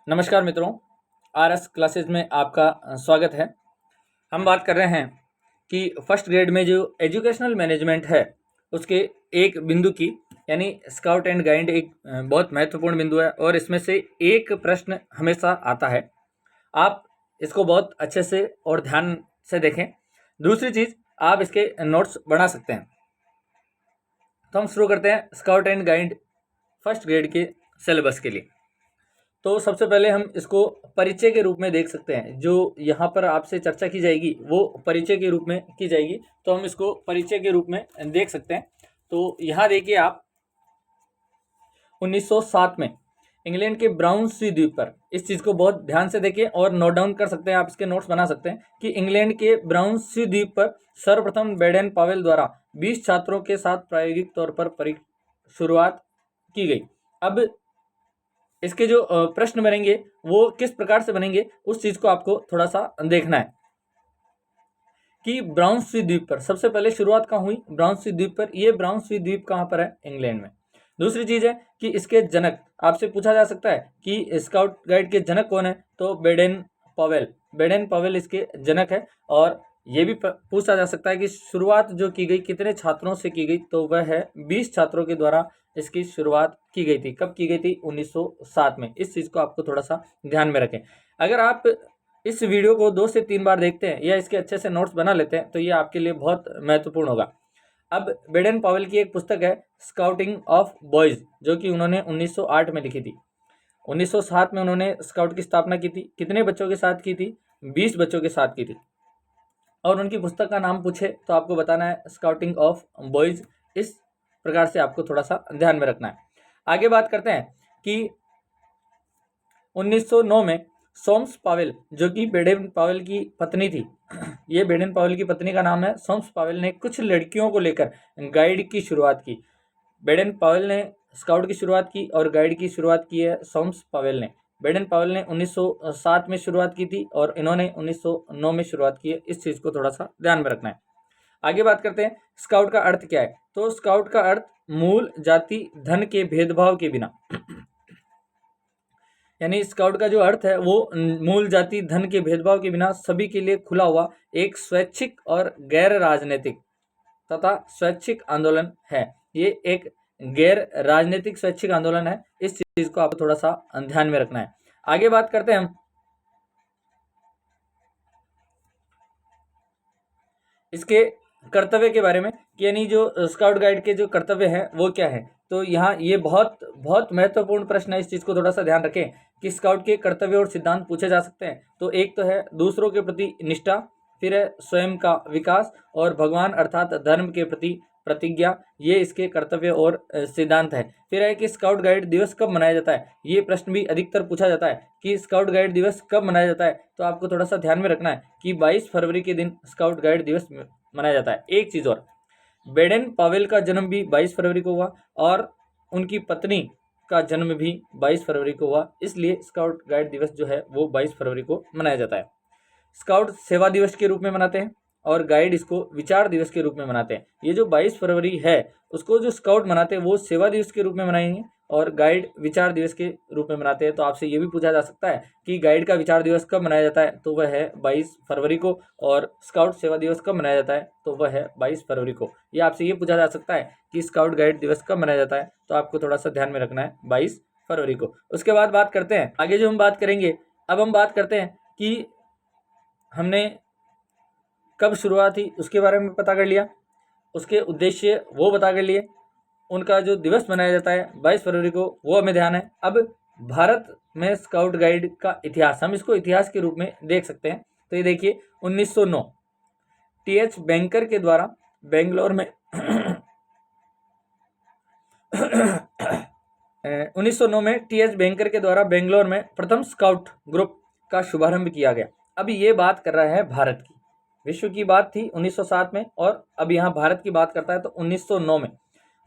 नमस्कार मित्रों, RS classes में आपका स्वागत है। हम बात कर रहे हैं कि फर्स्ट ग्रेड में जो एजुकेशनल मैनेजमेंट है उसके एक बिंदु की, यानी स्काउट एंड गाइड एक बहुत महत्वपूर्ण बिंदु है और इसमें से एक प्रश्न हमेशा आता है। आप इसको बहुत अच्छे से और ध्यान से देखें। दूसरी चीज़, आप इसके नोट्स बना सकते हैं। तो हम शुरू करते हैं scout and guide first grade के सिलेबस के लिए। तो सबसे पहले हम इसको परिचय के रूप में देख सकते हैं। जो यहाँ पर आपसे चर्चा की जाएगी वो परिचय के रूप में की जाएगी, तो हम इसको परिचय के रूप में देख सकते हैं। तो यहाँ देखिए आप 1907 में इंग्लैंड के ब्राउनसी द्वीप पर, इस चीज़ को बहुत ध्यान से देखिए और नोट डाउन कर सकते हैं, आप इसके नोट्स बना सकते हैं कि इंग्लैंड के ब्राउनसी द्वीप पर सर्वप्रथम बेडेन पावेल द्वारा 20 छात्रों के साथ प्रायोगिक तौर पर शुरुआत की गई। अब इसके जो प्रश्न बनेंगे वो किस प्रकार से बनेंगे, उस चीज़ को आपको थोड़ा सा देखना है कि ब्राउनसी द्वीप पर सबसे पहले शुरुआत कहाँ हुई, ब्राउनसी द्वीप पर। ये ब्राउनसी द्वीप कहाँ पर है, इंग्लैंड में। दूसरी चीज़ है कि इसके जनक, आपसे पूछा जा सकता है कि स्काउट गाइड के जनक कौन है, तो बेडेन पावेल। बेडेन पावेल इसके जनक है। और ये भी पूछा जा सकता है कि शुरुआत जो की गई कितने छात्रों से की गई, तो वह है 20 छात्रों के द्वारा इसकी शुरुआत की गई थी। कब की गई थी, 1907 में। इस चीज़ को आपको थोड़ा सा ध्यान में रखें। अगर आप इस वीडियो को 2 से 3 बार देखते हैं या इसके अच्छे से नोट्स बना लेते हैं तो ये आपके लिए बहुत महत्वपूर्ण होगा। अब बेडेन पावेल की एक पुस्तक है स्काउटिंग ऑफ बॉयज़, जो कि उन्होंने 1908 में लिखी थी। 1907 में उन्होंने स्काउट की स्थापना की थी। कितने बच्चों के साथ की थी, 20 बच्चों के साथ की थी। और उनकी पुस्तक का नाम पूछे तो आपको बताना है स्काउटिंग ऑफ बॉयज़। इस प्रकार से आपको थोड़ा सा ध्यान में रखना है। आगे बात करते हैं कि 1909 में सोम्स पावेल, जो कि बेडेन पावेल की पत्नी थी, ये बेडेन पावेल की पत्नी का नाम है, सोम्स पावेल ने कुछ लड़कियों को लेकर गाइड की शुरुआत की। बेडेन पावेल ने स्काउट की शुरुआत की और गाइड की शुरुआत की है सोम्स पावेल ने। बेडेन पावेल ने 1907 में शुरुआत की थी और इन्होंने 1909 में शुरुआत की है। इस चीज़ को थोड़ा सा ध्यान में रखना है। आगे बात करते हैं स्काउट का अर्थ क्या है। तो स्काउट का अर्थ मूल जाति धन के भेदभाव के बिना, यानी स्काउट का जो अर्थ है वो मूल जाति धन के भेदभाव के बिना सभी के लिए खुला हुआ एक स्वैच्छिक और गैर राजनीतिक तथा स्वैच्छिक आंदोलन है। ये एक गैर राजनीतिक स्वैच्छिक आंदोलन है। इस चीज को आपको थोड़ा सा ध्यान में रखना है। आगे बात करते हैं हम इसके कर्तव्य के बारे में, यानी जो स्काउट गाइड के जो कर्तव्य हैं वो क्या है। तो यहाँ ये बहुत बहुत महत्वपूर्ण प्रश्न है। इस चीज़ को थोड़ा सा ध्यान रखें कि स्काउट के कर्तव्य और सिद्धांत पूछे जा सकते हैं। तो एक तो है दूसरों के प्रति निष्ठा, फिर है स्वयं का विकास और भगवान अर्थात धर्म के प्रति प्रतिज्ञा। ये इसके कर्तव्य और सिद्धांत है। फिर है कि स्काउट गाइड दिवस कब मनाया जाता है। ये प्रश्न भी अधिकतर पूछा जाता है कि स्काउट गाइड दिवस कब मनाया जाता है। तो आपको थोड़ा सा ध्यान में रखना है कि 22 फरवरी के दिन स्काउट गाइड दिवस मनाया जाता है। एक चीज़ और, बेडेन पावेल का जन्म भी 22 फरवरी को हुआ और उनकी पत्नी का जन्म भी 22 फरवरी को हुआ, इसलिए स्काउट गाइड दिवस जो है वो 22 फरवरी को मनाया जाता है। स्काउट सेवा दिवस के रूप में मनाते हैं और गाइड इसको विचार दिवस के रूप में मनाते हैं। ये जो 22 फरवरी है उसको जो स्काउट मनाते हैं वो सेवा दिवस के रूप में मनाएंगे और गाइड विचार दिवस के रूप में मनाते हैं। तो आपसे ये भी पूछा जा सकता है कि गाइड का विचार दिवस कब मनाया जाता है, तो वह है 22 फरवरी को, और स्काउट सेवा दिवस कब मनाया जाता है, तो वह है 22 फरवरी को। या आपसे ये पूछा जा सकता है कि स्काउट गाइड दिवस कब मनाया जाता है, तो आपको थोड़ा सा ध्यान में रखना है 22 फरवरी को। उसके बाद बात करते हैं आगे जो हम बात करेंगे। अब हम बात करते हैं कि हमने कब शुरुआत हुई उसके बारे में पता कर लिया, उसके उद्देश्य वो बता कर लिए, उनका जो दिवस मनाया जाता है 22 फरवरी को वो हमें ध्यान है। अब भारत में स्काउट गाइड का इतिहास, हम इसको इतिहास के रूप में देख सकते हैं। तो ये देखिए 1909 टी.एच. बैंकर के द्वारा बेंगलोर में 1909 में टी.एच. बैंकर के द्वारा बेंगलोर में प्रथम स्काउट ग्रुप का शुभारंभ किया गया। अभी ये बात कर रहा है भारत की, विश्व की बात थी 1907 में और अब यहाँ भारत की बात करता है। तो 1909 में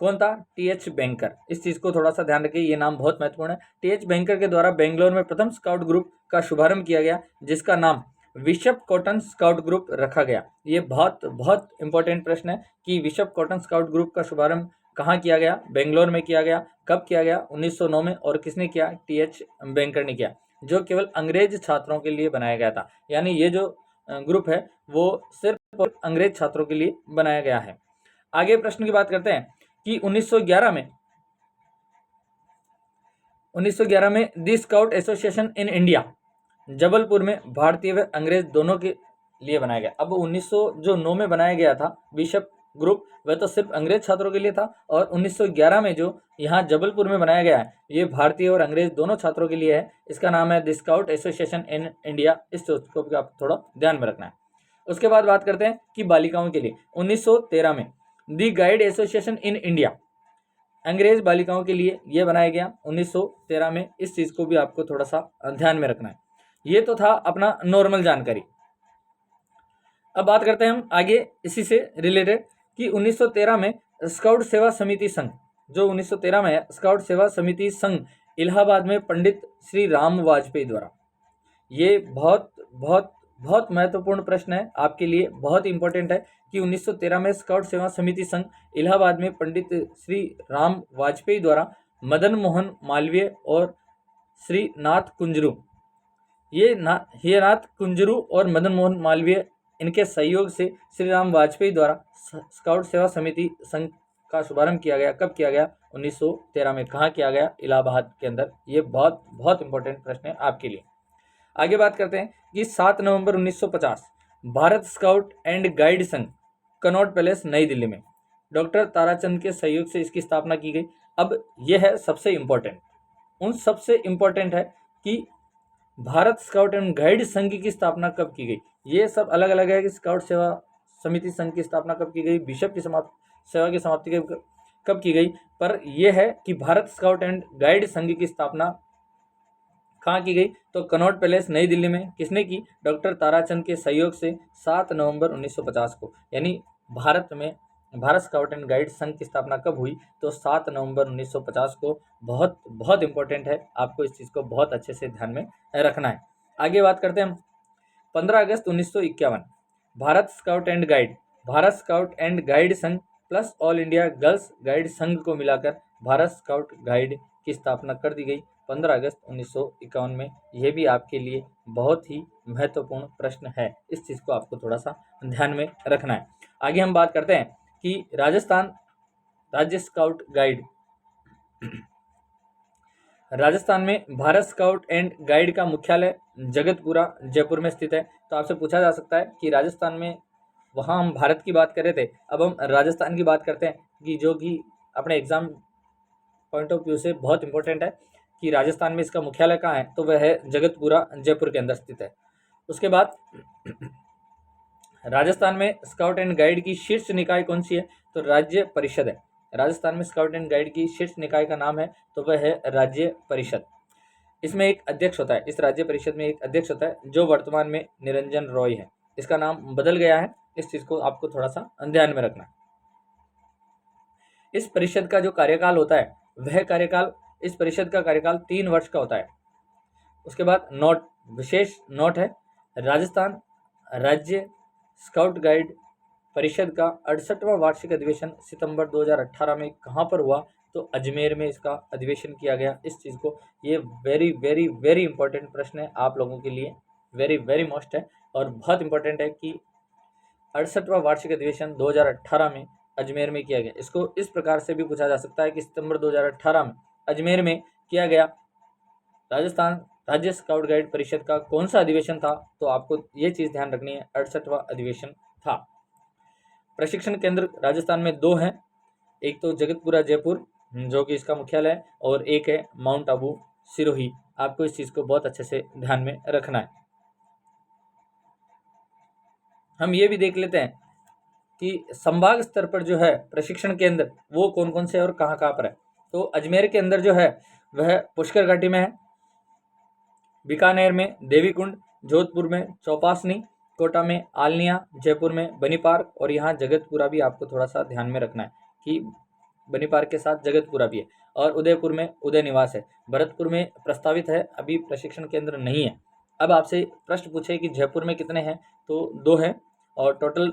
कौन था, टी.एच. बैंकर। इस चीज़ को थोड़ा सा ध्यान रखिए, ये नाम बहुत महत्वपूर्ण है। टी.एच. बैंकर के द्वारा बेंगलोर में प्रथम स्काउट ग्रुप का शुभारंभ किया गया, जिसका नाम बिशप कॉटन स्काउट ग्रुप रखा गया। ये बहुत बहुत इंपॉर्टेंट प्रश्न है कि बिशप कॉटन स्काउट ग्रुप का शुभारंभ कहाँ किया गया, बेंगलोर में किया गया। कब किया गया, 1909 में, और किसने किया, टी.एच. बैंकर ने किया। जो केवल अंग्रेज छात्रों के लिए बनाया गया था। यानी ये जो ग्रुप है वो सिर्फ और अंग्रेज छात्रों के लिए बनाया गया है। आगे प्रश्न की बात करते हैं कि 1911 में the scout association in India Jabalpur में भारतीय व अंग्रेज दोनों के लिए बनाया गया। अब 1909 में बनाया गया था बिशप ग्रुप, वह तो सिर्फ अंग्रेज छात्रों के लिए था, और 1911 में जो यहाँ जबलपुर में बनाया गया है ये भारतीय और अंग्रेज दोनों छात्रों के लिए है। इसका नाम है the scout association in India. इस चीज को भी आप थोड़ा ध्यान में रखना है। उसके बाद बात करते हैं कि बालिकाओं के लिए 1913 में दी गाइड एसोसिएशन इन इंडिया अंग्रेज बालिकाओं के लिए यह बनाया गया 1913 में। इस चीज को भी आपको थोड़ा सा ध्यान में रखना है। ये तो था अपना नॉर्मल जानकारी। अब बात करते हैं हम आगे इसी से रिलेटेड कि 1913 में स्काउट सेवा समिति संघ, जो 1913 में है स्काउट सेवा समिति संघ इलाहाबाद में पंडित श्री राम वाजपेयी द्वारा। ये बहुत बहुत बहुत महत्वपूर्ण प्रश्न है आपके लिए, बहुत इंपॉर्टेंट है कि 1913 में स्काउट सेवा समिति संघ इलाहाबाद में पंडित श्री राम वाजपेयी द्वारा मदन मोहन मालवीय और श्री नाथ कुंजरू, ये नाथ कुंजरू और मदन मोहन मालवीय, इनके सहयोग से श्री राम वाजपेयी द्वारा स्काउट सेवा समिति संघ का शुभारंभ किया गया। कब किया गया? 1913 में। कहाँ किया गया? इलाहाबाद के अंदर। ये बहुत बहुत इंपॉर्टेंट प्रश्न है आपके लिए। आगे बात करते हैं कि 7 नवंबर 1950 भारत स्काउट एंड गाइड संघ कनॉट पैलेस नई दिल्ली में डॉक्टर ताराचंद के सहयोग से इसकी स्थापना की गई। अब यह है सबसे इम्पोर्टेंट, उन सबसे इम्पोर्टेंट है कि भारत स्काउट एंड गाइड संघ की स्थापना कब की गई। ये सब अलग अलग है कि स्काउट सेवा समिति संघ की स्थापना कब की गई, बिशप की सेवा की समाप्ति कब की गई, पर यह है कि भारत स्काउट एंड गाइड संघ की स्थापना कहाँ की गई? तो कनॉट पैलेस नई दिल्ली में। किसने की? डॉक्टर ताराचंद के सहयोग से 7 नवंबर 1950 को। यानी भारत में भारत स्काउट एंड गाइड संघ की स्थापना कब हुई? तो 7 नवंबर 1950 को। बहुत बहुत इंपॉर्टेंट है, आपको इस चीज़ को बहुत अच्छे से ध्यान में रखना है। आगे बात करते हैं हम 15 अगस्त 1951 भारत स्काउट एंड गाइड संघ plus all India girls guide संघ को मिलाकर भारत स्काउट गाइड की स्थापना कर दी गई 15 अगस्त 1951 में। यह भी आपके लिए बहुत ही महत्वपूर्ण प्रश्न है, इस चीज़ को आपको थोड़ा सा ध्यान में रखना है। आगे हम बात करते हैं कि राजस्थान राज्य स्काउट गाइड राजस्थान में भारत स्काउट एंड गाइड का मुख्यालय जगतपुरा जयपुर में स्थित है। तो आपसे पूछा जा सकता है कि राजस्थान में, वहाँ हम भारत की बात कर रहे थे, अब हम राजस्थान की बात करते हैं कि जो कि अपने एग्जाम पॉइंट ऑफ व्यू से बहुत इंपॉर्टेंट है कि राजस्थान में इसका मुख्यालय कहाँ है। तो वह है जगतपुरा जयपुर के अंदर स्थित है। उसके बाद राजस्थान में स्काउट एंड गाइड की शीर्ष निकाय कौन सी है? तो राज्य परिषद है। राजस्थान में स्काउट एंड गाइड की शीर्ष निकाय का नाम है तो वह है राज्य परिषद। इसमें एक अध्यक्ष होता है, इस राज्य परिषद में एक अध्यक्ष होता है जो वर्तमान में निरंजन रॉय है। इसका नाम बदल गया है, इस चीज को आपको थोड़ा सा ध्यान में रखना है। इस परिषद का जो कार्यकाल होता है वह कार्यकाल, इस परिषद का कार्यकाल 3 वर्ष का होता है। उसके बाद नोट, विशेष नोट है, राजस्थान राज्य स्काउट गाइड परिषद का 68वां वार्षिक अधिवेशन सितंबर 2018 में कहाँ पर हुआ? तो अजमेर में इसका अधिवेशन किया गया। इस चीज़ को, ये वेरी वेरी वेरी इंपॉर्टेंट प्रश्न है आप लोगों के लिए, वेरी वेरी मोस्ट है और बहुत इंपॉर्टेंट है कि 68वां वार्षिक अधिवेशन 2018 में अजमेर में किया गया। इसको इस प्रकार से भी पूछा जा सकता है कि सितंबर 2018 में अजमेर में किया गया राजस्थान राज्य स्काउट गाइड परिषद का कौन सा अधिवेशन था? तो आपको ये चीज़ ध्यान रखनी है, 68वां अधिवेशन था। प्रशिक्षण केंद्र राजस्थान में 2 हैं, एक तो जगतपुरा जयपुर जो कि इसका मुख्यालय है, और एक है माउंट आबू सिरोही। आपको इस चीज़ को बहुत अच्छे से ध्यान में रखना है। हम ये भी देख लेते हैं कि संभाग स्तर पर जो है प्रशिक्षण केंद्र वो कौन कौन से और कहाँ कहाँ पर है। तो अजमेर के अंदर जो है वह पुष्कर घाटी में है, बीकानेर में देवीकुंड, जोधपुर में चौपासनी, कोटा में आलनिया, जयपुर में बनी पार्क, और यहाँ जगतपुरा भी आपको थोड़ा सा ध्यान में रखना है कि बनी पार्क के साथ जगतपुरा भी है, और उदयपुर में उदय निवास है। भरतपुर में प्रस्तावित है, अभी प्रशिक्षण केंद्र नहीं है। अब आपसे प्रश्न पूछे कि जयपुर में कितने हैं? तो 2 हैं, और टोटल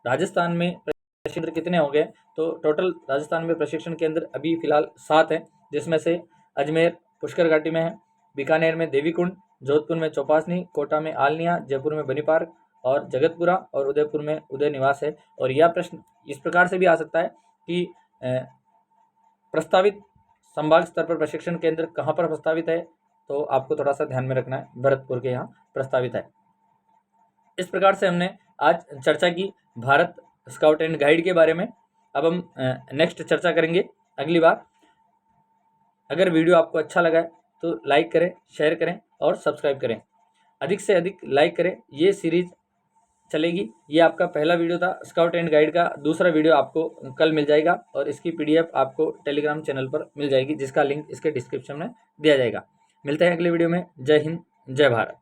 राजस्थान में प्रशिक्षण केंद्र कितने हो गए? तो टोटल राजस्थान में प्रशिक्षण केंद्र अभी फिलहाल 7 हैं, जिसमें से अजमेर पुष्कर घाटी में है, बीकानेर में देवीकुंड, जोधपुर में चौपासनी, कोटा में आलनिया, जयपुर में बनी पार्क और जगतपुरा और उदयपुर में उदय निवास है। और यह प्रश्न इस प्रकार से भी आ सकता है कि प्रस्तावित संभाग स्तर पर प्रशिक्षण केंद्र कहाँ पर प्रस्तावित है, तो आपको थोड़ा सा ध्यान में रखना है, भरतपुर के यहाँ प्रस्तावित है। इस प्रकार से हमने आज चर्चा की भारत स्काउट एंड गाइड के बारे में। अब हम नेक्स्ट चर्चा करेंगे अगली बार। अगर वीडियो आपको अच्छा लगा है तो लाइक करें, शेयर करें और सब्सक्राइब करें, अधिक से अधिक लाइक करें। ये सीरीज चलेगी। ये आपका पहला वीडियो था स्काउट एंड गाइड का। दूसरा वीडियो आपको कल मिल जाएगा और इसकी PDF आपको टेलीग्राम चैनल पर मिल जाएगी, जिसका लिंक इसके डिस्क्रिप्शन में दिया जाएगा। मिलते हैं अगले वीडियो में। जय हिंद, जय भारत।